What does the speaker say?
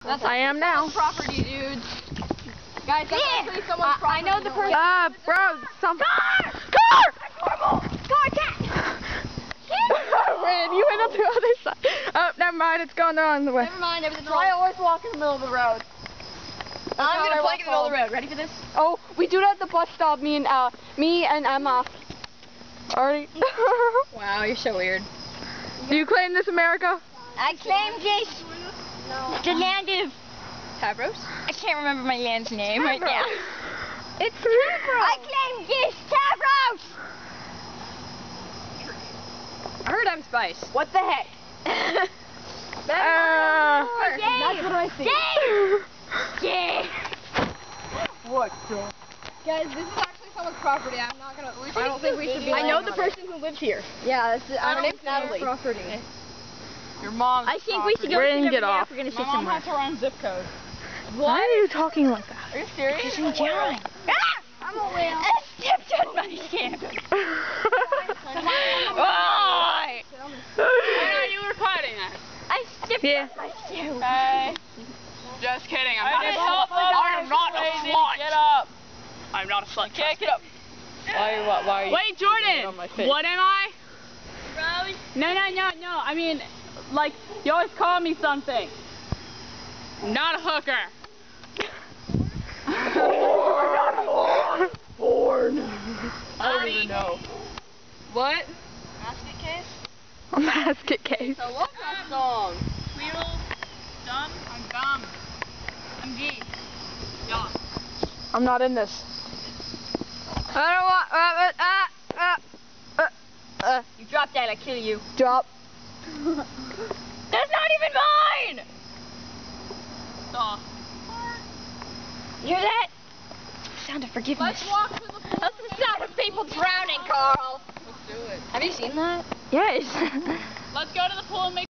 That's I am now. property, dude. Guys, that's actually someone's property. I know the person. Bro, some car! Car, cat! Wait, you went up the other side. Oh, never mind, it's going the wrong way. Never mind, everything's I always walk in the middle of the road. I'm gonna play in the middle of the road. Ready for this? Oh, we do that at the bus stop, me and Emma. Already. Wow, you're so weird. Do you claim this America? I claim this. The land of Tavros? I can't remember my land's name right now. It's Tavros. I claim this Tavros. I heard I'm Spice. What the heck? Dave. That's what I see. Dave. What the? Guys, this is actually someone's property. I'm not gonna. I don't think we should be. I know lying the on it. person who lives here. Yeah, that's Her name's Natalie. Property. Your mom's I think we should go We're sit gonna over get there off. if we're gonna My sit mom somewhere. has her own zip code. Why are you talking like that? Are you serious? She's in John. I'm a whale. I stepped on my sandal. Why? Why you were fighting us? I stepped Yeah. on my sandal. Hey. Just kidding. I'm not a slut. I am not a slut. Get up. I'm not a slut. Okay, get up. Why are you? Wait, Jordan. on my face? What am I? Rose. No. I mean, like, you always call me something. I'm not a hooker. Born. I don't even know. What? Basket case. A basket case. I love that song. Tweedle. Dumb. I'm dumb. I'm G. Yeah. I'm not in this. I don't want. You drop that, I kill you. Drop. That's not even mine. Stop. You hear that? Sound of forgiveness. Let's walk to the pool. That's the sound of people drowning, Carl. Let's do it. Have you seen that? Yes. Let's go to the pool and make